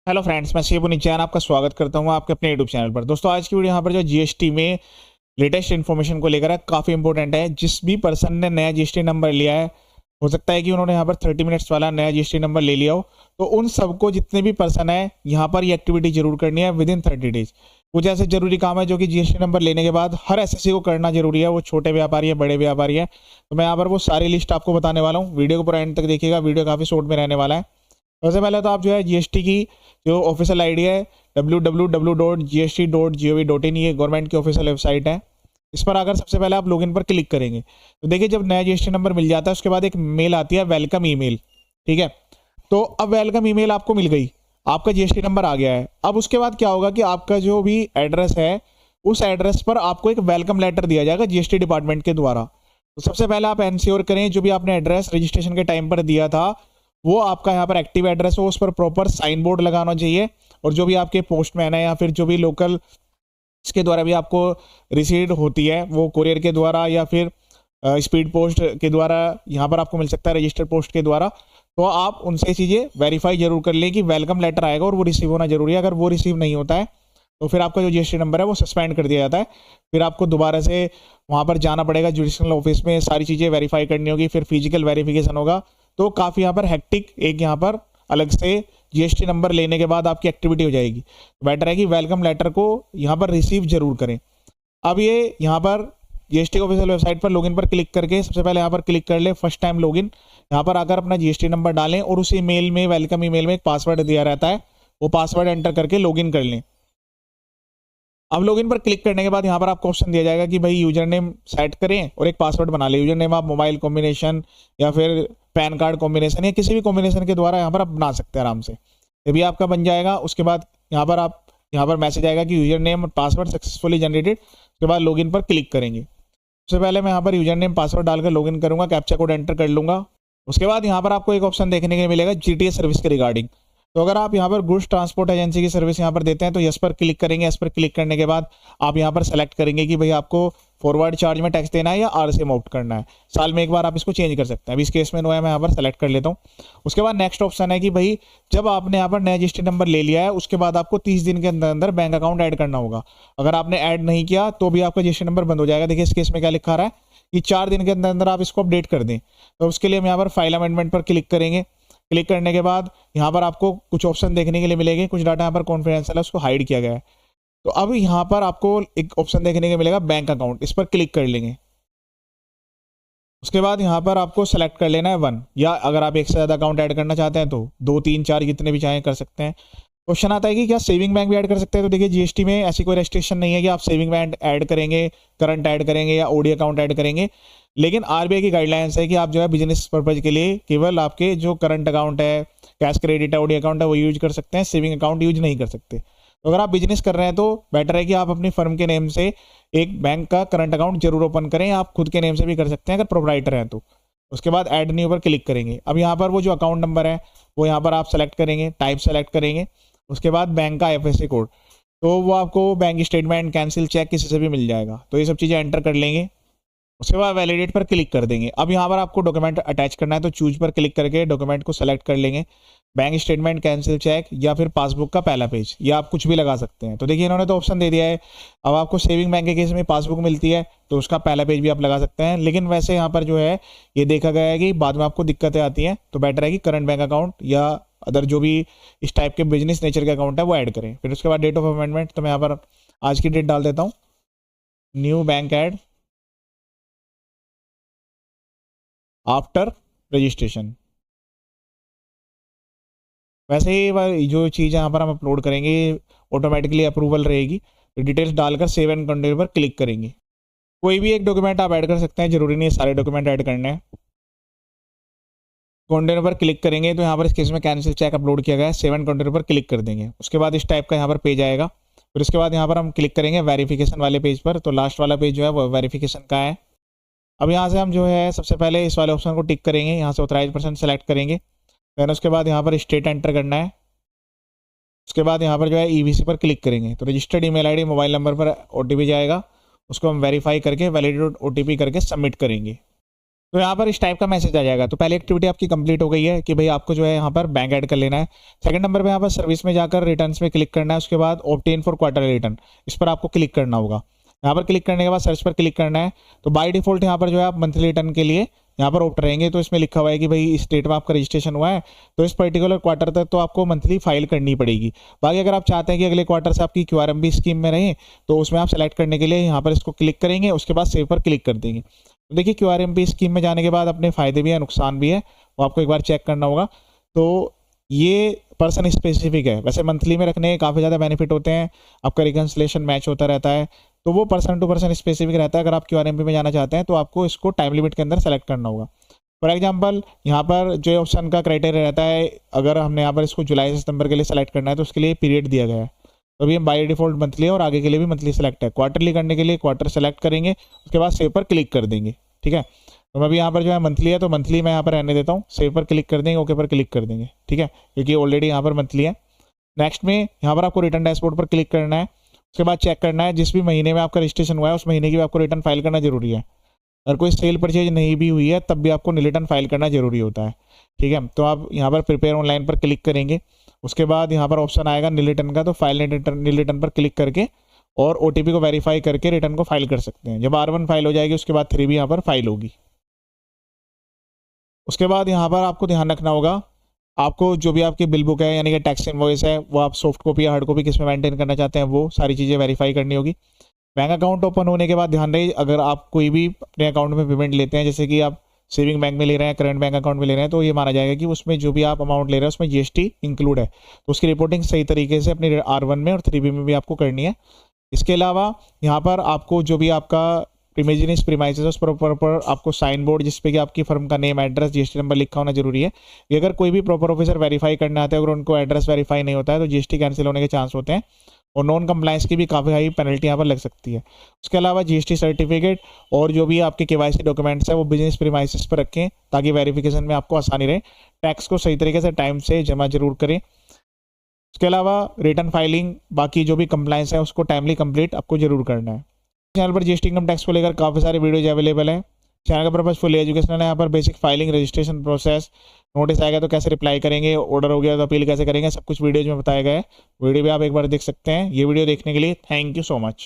Hello friends, मैं शिव निचान आपका स्वागत करता हूँ आपके अपने यूट्यूब चैनल पर। दोस्तों, आज की वीडियो यहाँ पर जो जीएसटी में लेटेस्ट इन्फॉर्मेशन को लेकर है, काफ़ी इंपॉर्टेंट है। जिस भी पर्सन ने नया जीएसटी नंबर लिया है, हो सकता है कि उन्होंने यहाँ पर 30 मिनट्स वाला नया जीएसटी नंबर ले लिया हो, तो उन सबको, जितने भी पर्सन है, यहाँ पर ये एक्टिविटी जरूर करनी है विद इन 30 डेज। कुछ ऐसे जरूरी काम है जो कि जीएसटी नंबर लेने के बाद हर एसएससी को करना जरूरी है, वो छोटे व्यापारी है, बड़े व्यापारी है। तो मैं यहाँ पर वो सारी लिस्ट आपको बताने वाला हूँ। वीडियो को पूरा एंड तक देखिएगा, वीडियो काफ़ी शॉर्ट में रहने वाला है। सबसे पहले तो आप जो है जीएसटी की जो ऑफिशियल आईडी है www.gst.gov.in, ये गवर्नमेंट की ऑफिशियल वेबसाइट है। इस पर आकर सबसे पहले आप लॉगिन पर क्लिक करेंगे तो देखिए, जब नया जीएसटी नंबर मिल जाता है उसके बाद एक मेल आती है, वेलकम ईमेल। ठीक है, तो अब वेलकम ईमेल आपको मिल गई, आपका जीएसटी नंबर आ गया है। अब उसके बाद क्या होगा कि आपका जो भी एड्रेस है, उस एड्रेस पर आपको एक वेलकम लेटर दिया जाएगा जीएसटी डिपार्टमेंट के द्वारा। तो सबसे पहले आप एंश्योर करें जो भी आपने एड्रेस रजिस्ट्रेशन के टाइम पर दिया था वो आपका यहाँ पर एक्टिव एड्रेस हो, उस पर प्रॉपर साइन बोर्ड लगाना चाहिए। और जो भी आपके पोस्टमैन है या फिर जो भी लोकल इसके द्वारा भी आपको रिसीव होती है, वो कुरियर के द्वारा या फिर स्पीड पोस्ट के द्वारा यहाँ पर आपको मिल सकता है, रजिस्टर पोस्ट के द्वारा। तो आप उनसे चीज़ें वेरीफाई जरूर कर लें कि वेलकम लेटर आएगा और वो रिसीव होना जरूरी है। अगर वो रिसीव नहीं होता है तो फिर आपका जो जीएसटी नंबर है वो सस्पेंड कर दिया जाता है। फिर आपको दोबारा से वहाँ पर जाना पड़ेगा, जुडिशनल ऑफिस में सारी चीज़ें वेरीफाई करनी होगी, फिर फिजिकल वेरिफिकेशन होगा। तो काफ़ी यहाँ पर हेक्टिक एक यहाँ पर अलग से जीएसटी नंबर लेने के बाद आपकी एक्टिविटी हो जाएगी। बेटर है कि वेलकम लेटर को यहाँ पर रिसीव जरूर करें। अब ये यहाँ पर जीएसटी ऑफिशियल वेबसाइट पर लॉगिन पर क्लिक करके सबसे पहले यहाँ पर क्लिक कर ले, फर्स्ट टाइम लॉगिन। यहाँ पर आकर अपना जीएसटी नंबर डालें और उस ईमेल में, वेलकम ईमेल में एक पासवर्ड दिया रहता है, वो पासवर्ड एंटर करके लॉगिन कर लें। अब लॉगिन पर क्लिक करने के बाद यहाँ पर आपको ऑप्शन दिया जाएगा कि भाई यूजर नेम सेट करें और एक पासवर्ड बना लें। यूजर नेम आप मोबाइल कॉम्बिनेशन या फिर पैन कार्ड कॉम्बिनेशन या किसी भी कॉम्बिनेशन के द्वारा यहाँ पर आप बना सकते हैं आराम से। ये भी आपका बन जाएगा। उसके बाद यहाँ पर मैसेज आएगा कि यूजर नेम और पासवर्ड सक्सेसफुली जनरेटेड। उसके बाद लॉगिन पर क्लिक करेंगे। सबसे पहले मैं यहाँ पर यूजर नेम पासवर्ड डालकर लॉगिन करूंगा, कैप्चा कोड एंटर कर लूंगा। उसके बाद यहाँ पर आपको एक ऑप्शन देखने को मिलेगा जीटीएस सर्विस के रिगार्डिंग। तो अगर आप यहाँ पर गुड्स ट्रांसपोर्ट एजेंसी की सर्विस यहाँ पर देते हैं तो यस पर क्लिक करेंगे। यस पर क्लिक करने के बाद आप यहाँ पर सेलेक्ट करेंगे कि भाई आपको फॉरवर्ड चार्ज में टैक्स देना है या आरसीएम ऑप्ट करना है। साल में एक बार आप इसको चेंज कर सकते हैं। अभी इस केस में नो है, मैं यहाँ पर सेलेक्ट कर लेता हूँ। उसके बाद नेक्स्ट ऑप्शन है कि भाई जब आपने यहाँ पर नया जीएसटी नंबर ले लिया है उसके बाद आपको 30 दिन के अंदर अंदर बैंक अकाउंट ऐड करना होगा। अगर आपने ऐड नहीं किया तो भी आपका जीएसटी नंबर बंद हो जाएगा। देखिए इस केस में क्या लिखा रहा है कि 4 दिन के अंदर अंदर आप इसको अपडेट कर दें। तो उसके लिए हम यहाँ पर फाइल अमेंडमेंट पर क्लिक करेंगे। क्लिक करने के बाद यहाँ पर आपको कुछ ऑप्शन देखने के लिए मिलेंगे। कुछ डाटा यहाँ पर कॉन्फिडेंशियल है, उसको हाइड किया गया है। तो अब यहाँ पर आपको एक ऑप्शन देखने को मिलेगा बैंक अकाउंट, इस पर क्लिक कर लेंगे। उसके बाद यहाँ पर आपको सेलेक्ट कर लेना है 1, या अगर आप एक से ज़्यादा अकाउंट ऐड करना चाहते हैं तो 2, 3, 4 जितने भी चाहें कर सकते हैं। क्वेश्चन आता है कि क्या सेविंग बैंक भी ऐड कर सकते हैं। तो देखिए जीएसटी में ऐसी कोई रेस्ट्रिक्शन नहीं है कि आप सेविंग बैंक ऐड करेंगे, करंट ऐड करेंगे या ओडी अकाउंट ऐड करेंगे। लेकिन आरबीआई की गाइडलाइंस है कि आप जो है बिजनेस पर्पज के लिए केवल आपके जो करंट अकाउंट है, कैश क्रेडिट है, ओडी अकाउंट है, वो यूज कर सकते हैं, सेविंग अकाउंट यूज नहीं कर सकते। तो अगर आप बिजनेस कर रहे हैं तो बेटर है कि आप अपनी फर्म के नेम से एक बैंक का करंट अकाउंट जरूर ओपन करें। आप खुद के नेम से भी कर सकते हैं अगर प्रोप्राइटर हैं तो। उसके बाद ऐड न्यू पर क्लिक करेंगे। अब यहाँ पर वो जो अकाउंट नंबर है वो यहाँ पर आप सेलेक्ट करेंगे, टाइप सेलेक्ट करेंगे। उसके बाद बैंक का आईएफएससी कोड, तो वो आपको बैंक स्टेटमेंट, कैंसिल चेक किसी से भी मिल जाएगा। तो ये सब चीज़ें एंटर कर लेंगे। उसके बाद वैलिडेट पर क्लिक कर देंगे। अब यहाँ पर आपको डॉक्यूमेंट अटैच करना है तो चूज पर क्लिक करके डॉक्यूमेंट को सेलेक्ट कर लेंगे। बैंक स्टेटमेंट, कैंसिल चेक या फिर पासबुक का पहला पेज, या आप कुछ भी लगा सकते हैं। तो देखिए इन्होंने तो ऑप्शन दे दिया है। अब आपको सेविंग बैंक के केस में पासबुक मिलती है तो उसका पहला पेज भी आप लगा सकते हैं। लेकिन वैसे यहाँ पर जो है ये देखा गया है कि बाद में आपको दिक्कतें आती हैं, तो बेटर है कि करंट बैंक अकाउंट या अदर जो भी इस टाइप के बिजनेस नेचर के अकाउंट है वो ऐड करें। फिर उसके बाद डेट ऑफ अमेंडमेंट, तो मैं यहाँ पर आज की डेट डाल देता हूँ, new bank add after registration. वैसे ही जो चीज़ यहाँ पर हम अपलोड करेंगे ऑटोमेटिकली अप्रूवल रहेगी। तो डिटेल्स डालकर सेव एंड कंटिन्यू पर क्लिक करेंगे। कोई भी एक डॉक्यूमेंट आप ऐड कर सकते हैं, जरूरी नहीं है सारे डॉक्यूमेंट ऐड करने हैं। कंटिन्यू पर क्लिक करेंगे तो यहाँ पर इस केस में कैंसिल चेक अपलोड किया गया है, सेव एंड कंटिन्यू पर क्लिक कर देंगे। उसके बाद इस टाइप का यहाँ पर पेज आएगा। फिर उसके बाद यहाँ पर हम क्लिक करेंगे वेरिफिकेशन वाले पेज पर। तो लास्ट वाला पेज जो है वो वेरिफिकेशन का है। अब यहाँ से हम जो है सबसे पहले इस वाले ऑप्शन को टिक करेंगे, यहाँ से ऑथराइज पर्सन सेलेक्ट करेंगे। देन उसके बाद यहाँ पर स्टेट एंटर करना है। उसके बाद यहाँ पर जो है ईवीसी पर क्लिक करेंगे तो registered email ID, mobile number पर ओटीपी जाएगा, उसको हम वेरीफाई करके वैलिडेट ओटीपी करके सबमिट करेंगे। तो यहाँ पर इस टाइप का मैसेज आ जाएगा। तो पहली एक्टिविटी आपकी कंप्लीट हो गई है कि भाई आपको जो है यहाँ पर बैंक ऐड कर लेना है। सेकंड नंबर पे यहाँ पर सर्विस में जाकर रिटर्न्स में क्लिक करना है, उसके बाद ऑब्टेन फॉर क्वार्टरली रिटर्न, इस पर आपको क्लिक करना होगा। यहाँ पर क्लिक करने के बाद सर्च पर क्लिक करना है। तो बाय डिफॉल्ट यहाँ पर जो है आप मंथली रिटर्न के लिए यहाँ पर ऑप्ट रहेंगे। तो इसमें लिखा हुआ है कि भाई इस डेट में आपका रजिस्ट्रेशन हुआ है तो इस पर्टिकुलर क्वार्टर तक तो आपको मंथली फाइल करनी पड़ेगी। बाकी अगर आप चाहते हैं कि अगले क्वार्टर से आपकी QRMP स्कीम में रहें तो उसमें आप सेलेक्ट करने के लिए यहाँ पर इसको क्लिक करेंगे, उसके बाद सेव पर क्लिक कर देंगे। तो देखिए QRMP स्कीम में जाने के बाद अपने फायदे भी है, नुकसान भी है, वो आपको एक बार चेक करना होगा। तो ये पर्सन स्पेसिफिक है, वैसे मंथली में रखने के काफ़ी ज़्यादा बेनिफिट होते हैं, आपका रिकन्सिलेशन मैच होता रहता है, तो वो पर्सन टू पर्सन स्पेसिफिक रहता है। अगर आप QRMP में जाना चाहते हैं तो आपको इसको टाइम लिमिट के अंदर सेलेक्ट करना होगा। फॉर एग्जांपल यहाँ पर जो ऑप्शन का क्राइटेरिया रहता है, अगर हमने यहाँ पर इसको जुलाई से सितंबर के लिए सेलेक्ट करना है तो उसके लिए पीरियड दिया गया है। तो अभी हम बाय डिफॉल्ट मंथली और आगे के लिए भी मंथली सेलेक्ट है। क्वार्टरली करने के लिए क्वार्टर सेलेक्ट करेंगे, उसके बाद सेव पर क्लिक कर देंगे। ठीक है, तो मैं भी यहाँ पर जो है मंथली है तो मंथली मैं यहाँ पर रहने देता हूँ, सेव पर क्लिक कर देंगे, ओके पर क्लिक कर देंगे। ठीक है, क्योंकि ऑलरेडी यहाँ पर मंथली है। नेक्स्ट में यहाँ पर आपको रिटर्न डैशबोर्ड पर क्लिक करना है, उसके बाद चेक करना है जिस भी महीने में आपका रजिस्ट्रेशन हुआ है उस महीने की भी आपको रिटर्न फाइल करना जरूरी है। अगर कोई सेल परचेज नहीं भी हुई है तब भी आपको नील रिटर्न फाइल करना जरूरी होता है। ठीक है, तो आप यहाँ पर प्रिपेयर ऑनलाइन पर क्लिक करेंगे, उसके बाद यहाँ पर ऑप्शन आएगा नील रिटर्न का, तो फाइल नील रिटर्न पर क्लिक करके और OTP को वेरीफाई करके रिटर्न को फाइल कर सकते हैं। जब R1 फाइल हो जाएगी उसके बाद 3 भी यहाँ पर फाइल होगी। उसके बाद यहाँ पर आपको ध्यान रखना होगा, आपको जो भी आपकी बिल बुक है यानी कि टैक्स इनवॉइस है वो आप सॉफ्ट कॉपी या हार्ड कॉपी किस में मेंटेन करना चाहते हैं वो सारी चीज़ें वेरीफाई करनी होगी। बैंक अकाउंट ओपन होने के बाद ध्यान रहे, अगर आप कोई भी अपने अकाउंट में पेमेंट लेते हैं, जैसे कि आप सेविंग बैंक में ले रहे हैं, करंट बैंक अकाउंट में ले रहे हैं, तो ये माना जाएगा कि उसमें जो भी आप अमाउंट ले रहे हैं उसमें GST इंक्लूड है। तो उसकी रिपोर्टिंग सही तरीके से अपनी R1 में और 3B में भी आपको करनी है। इसके अलावा यहाँ पर आपको जो भी आपका प्रीमेजिनिस प्रीमाइसेस उस पर आपको साइन बोर्ड जिसपे कि आपकी फर्म का नेम, एड्रेस, GST नंबर लिखा होना जरूरी है। कि अगर कोई भी प्रॉपर ऑफिसर वेरीफाई करने आते हैं, अगर उनको एड्रेस वेरीफाई नहीं होता है तो GST कैंसिल होने के चांस होते हैं और नॉन कंप्लायंस की भी काफ़ी हाई पेनल्टी यहाँ पर लग सकती है। उसके अलावा GST सर्टिफिकेट और जो भी आपके KYC डॉक्यूमेंट्स है वो बिजनेस प्रीमाइसेस पर रखें ताकि वेरिफिकेशन में आपको आसानी रहे। टैक्स को सही तरीके से टाइम से जमा जरूर करें। उसके अलावा रिटर्न फाइलिंग, बाकी जो भी कंप्लायंस है उसको टाइमली कंप्लीट आपको जरूर करना है। चैनल पर GST इनकम टैक्स को लेकर काफ़ी सारे वीडियोज अवेलेबल हैं। चैनल का पर्पज फुल एजुकेशनल है। यहाँ पर basic filing, registration process, notice आएगा तो कैसे रिप्लाई करेंगे, ऑर्डर हो गया तो अपील कैसे करेंगे, सब कुछ वीडियोज में बताया गया है। वीडियो भी आप एक बार देख सकते हैं। ये वीडियो देखने के लिए थैंक यू सो मच।